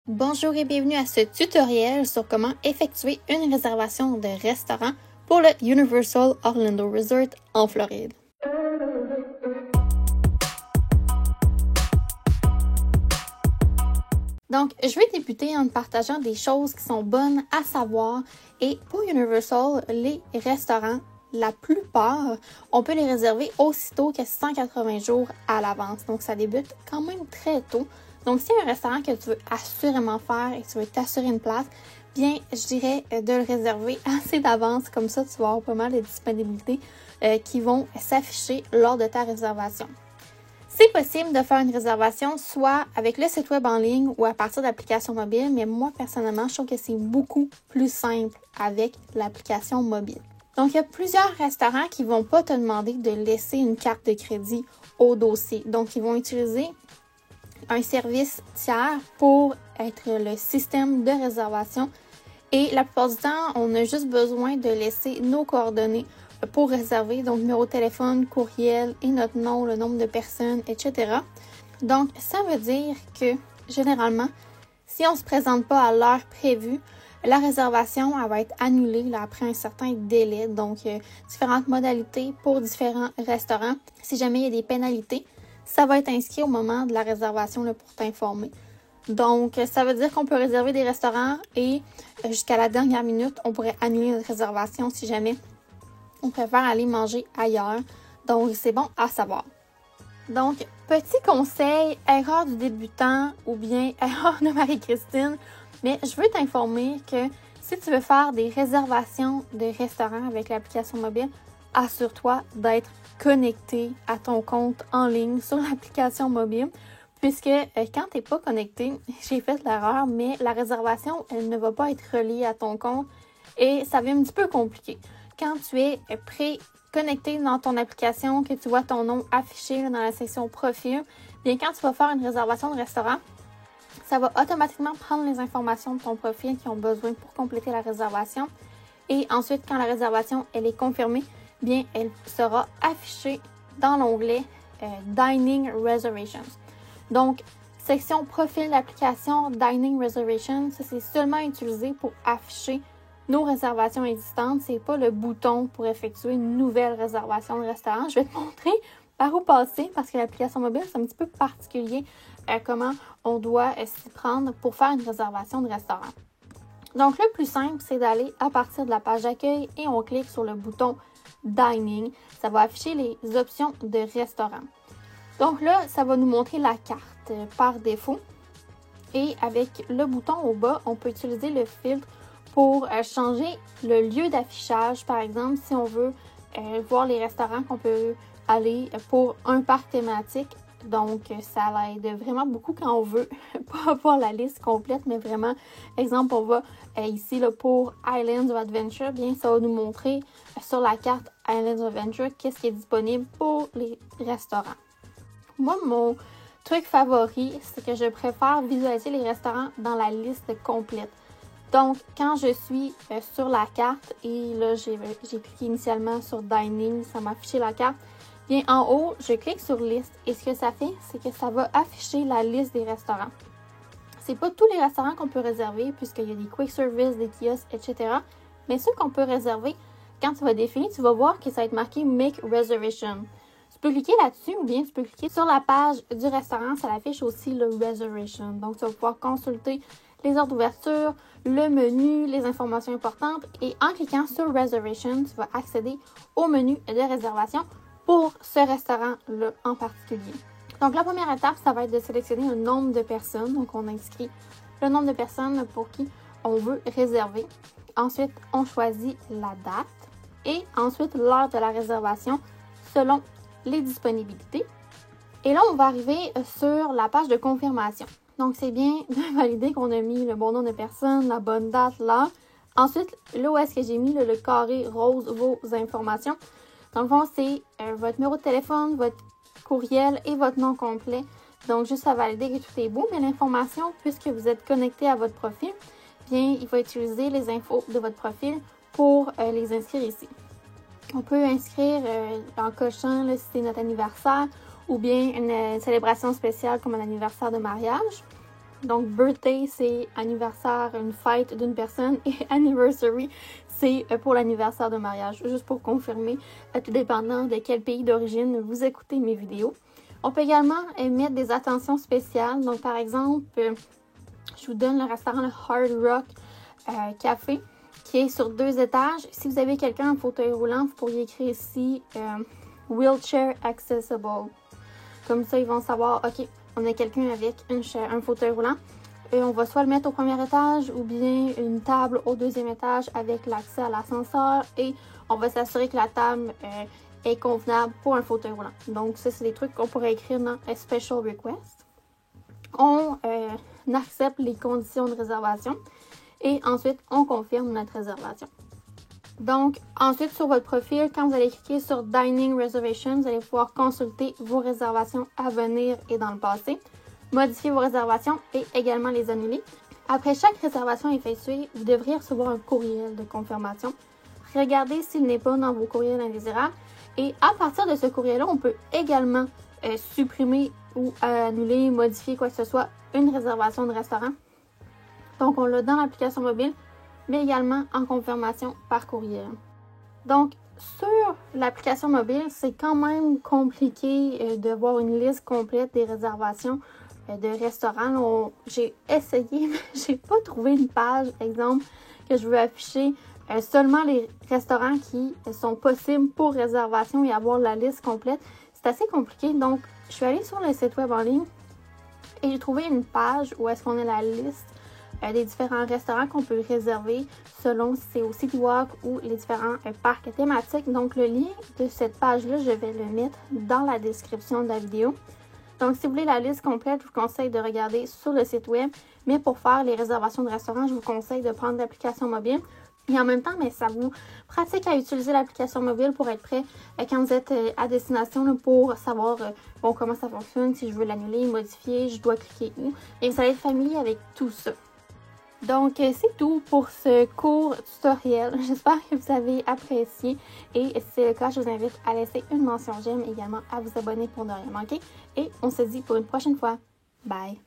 Bonjour et bienvenue à ce tutoriel sur comment effectuer une réservation de restaurant pour le Universal Orlando Resort en Floride. Donc, je vais débuter en partageant des choses qui sont bonnes à savoir. Et pour Universal, les restaurants, la plupart, on peut les réserver aussitôt que 180 jours à l'avance. Donc, ça débute quand même très tôt. Donc, s'il y a un restaurant que tu veux assurément faire et que tu veux t'assurer une place, bien, je dirais de le réserver assez d'avance. Comme ça, tu vas avoir pas mal de disponibilités qui vont s'afficher lors de ta réservation. C'est possible de faire une réservation soit avec le site web en ligne ou à partir d'applications mobiles, mais moi, personnellement, je trouve que c'est beaucoup plus simple avec l'application mobile. Donc, il y a plusieurs restaurants qui ne vont pas te demander de laisser une carte de crédit au dossier. Donc, ils vont utiliser un service tiers pour être le système de réservation. Et la plupart du temps, on a juste besoin de laisser nos coordonnées pour réserver, donc numéro de téléphone, courriel et notre nom, le nombre de personnes, etc. Donc, ça veut dire que, généralement, si on ne se présente pas à l'heure prévue, la réservation elle va être annulée là, après un certain délai. Donc, différentes modalités pour différents restaurants. Si jamais il y a des pénalités, ça va être inscrit au moment de la réservation là, pour t'informer. Donc, ça veut dire qu'on peut réserver des restaurants et jusqu'à la dernière minute, on pourrait annuler notre réservation si jamais on préfère aller manger ailleurs. Donc, c'est bon à savoir. Donc, petit conseil, erreur du débutant ou bien erreur de Marie-Christine, mais je veux t'informer que si tu veux faire des réservations de restaurants avec l'application mobile, assure-toi d'être connecté à ton compte en ligne sur l'application mobile. Puisque quand tu n'es pas connecté, j'ai fait l'erreur, mais la réservation, elle ne va pas être reliée à ton compte et ça devient un petit peu compliqué. Quand tu es pré-connecté dans ton application, que tu vois ton nom affiché dans la section profil, bien quand tu vas faire une réservation de restaurant, ça va automatiquement prendre les informations de ton profil qui ont besoin pour compléter la réservation. Et ensuite, quand la réservation elle est confirmée, bien elle sera affichée dans l'onglet Dining Reservations. Donc, section profil d'application Dining Reservation, ça c'est seulement utilisé pour afficher nos réservations existantes. C'est pas le bouton pour effectuer une nouvelle réservation de restaurant. Je vais te montrer par où passer parce que l'application mobile, c'est un petit peu particulier comment on doit s'y prendre pour faire une réservation de restaurant. Donc, le plus simple, c'est d'aller à partir de la page d'accueil et on clique sur le bouton Dining. Ça va afficher les options de restaurant. Donc là, ça va nous montrer la carte par défaut. Et avec le bouton au bas, on peut utiliser le filtre pour changer le lieu d'affichage. Par exemple, si on veut voir les restaurants qu'on peut aller pour un parc thématique. Donc, ça l'aide vraiment beaucoup quand on veut pas avoir la liste complète, mais vraiment, exemple, on va ici là, pour Islands of Adventure, bien, ça va nous montrer sur la carte Islands of Adventure qu'est-ce qui est disponible pour les restaurants. Moi, mon truc favori, c'est que je préfère visualiser les restaurants dans la liste complète. Donc, quand je suis sur la carte, et là, j'ai cliqué initialement sur Dining, ça m'a affiché la carte. Bien, en haut, je clique sur Liste et ce que ça fait, c'est que ça va afficher la liste des restaurants. C'est pas tous les restaurants qu'on peut réserver, puisqu'il y a des quick service, des kiosques, etc. Mais ceux qu'on peut réserver, quand tu vas définir, tu vas voir que ça va être marqué Make Reservation. Tu peux cliquer là-dessus ou bien tu peux cliquer sur la page du restaurant, ça affiche aussi le Reservation. Donc, tu vas pouvoir consulter les heures d'ouverture, le menu, les informations importantes et en cliquant sur Reservation, tu vas accéder au menu de réservation pour ce restaurant-là en particulier. Donc, la première étape, ça va être de sélectionner un nombre de personnes. Donc, on inscrit le nombre de personnes pour qui on veut réserver. Ensuite, on choisit la date et ensuite l'heure de la réservation selon les disponibilités. Et là, on va arriver sur la page de confirmation. Donc, c'est bien de valider qu'on a mis le bon nombre de personnes, la bonne date, l'heure. Ensuite, là où est-ce que j'ai mis le carré rose, vos informations. Dans le fond, c'est votre numéro de téléphone, votre courriel et votre nom complet. Donc, juste à valider que tout est beau. Mais l'information, puisque vous êtes connecté à votre profil, bien, il va utiliser les infos de votre profil pour les inscrire ici. On peut inscrire en cochant là, si c'est notre anniversaire ou bien une célébration spéciale comme un anniversaire de mariage. Donc, birthday, c'est anniversaire, une fête d'une personne. Et anniversary, c'est pour l'anniversaire de mariage. Juste pour confirmer, tout dépendant de quel pays d'origine vous écoutez mes vidéos. On peut également mettre des attentions spéciales. Donc, par exemple, je vous donne le restaurant le Hard Rock Café, qui est sur 2 étages. Si vous avez quelqu'un en fauteuil roulant, vous pourriez écrire ici Wheelchair Accessible. Comme ça, ils vont savoir, OK, on a quelqu'un avec un fauteuil roulant. Et on va soit le mettre au premier étage ou bien une table au 2e étage avec l'accès à l'ascenseur. Et on va s'assurer que la table est convenable pour un fauteuil roulant. Donc, ça, c'est des trucs qu'on pourrait écrire dans « Special Request ». On accepte les conditions de réservation et ensuite, on confirme notre réservation. Donc, ensuite, sur votre profil, quand vous allez cliquer sur Dining Reservation, vous allez pouvoir consulter vos réservations à venir et dans le passé, modifier vos réservations et également les annuler. Après chaque réservation effectuée, vous devriez recevoir un courriel de confirmation. Regardez s'il n'est pas dans vos courriels indésirables. Et à partir de ce courriel-là, on peut également supprimer ou annuler, modifier quoi que ce soit une réservation de restaurant. Donc, on l'a dans l'application mobile, mais également en confirmation par courriel. Donc, sur l'application mobile, c'est quand même compliqué de voir une liste complète des réservations de restaurants. J'ai essayé, mais j'ai pas trouvé une page, exemple, que je veux afficher seulement les restaurants qui sont possibles pour réservation et avoir la liste complète. C'est assez compliqué, donc je suis allée sur le site web en ligne et j'ai trouvé une page où est-ce qu'on a la liste des différents restaurants qu'on peut réserver selon si c'est au City Walk ou les différents parcs thématiques. Donc, le lien de cette page-là, je vais le mettre dans la description de la vidéo. Donc, si vous voulez la liste complète, je vous conseille de regarder sur le site web. Mais pour faire les réservations de restaurants, je vous conseille de prendre l'application mobile. Et en même temps, mais ça vous pratique à utiliser l'application mobile pour être prêt quand vous êtes à destination là, pour savoir bon, comment ça fonctionne, si je veux l'annuler, modifier, je dois cliquer où. Et vous allez être familier avec tout ça. Donc, c'est tout pour ce court tutoriel. J'espère que vous avez apprécié. Et si c'est le cas, je vous invite à laisser une mention j'aime, également à vous abonner pour ne rien manquer. Et on se dit pour une prochaine fois. Bye!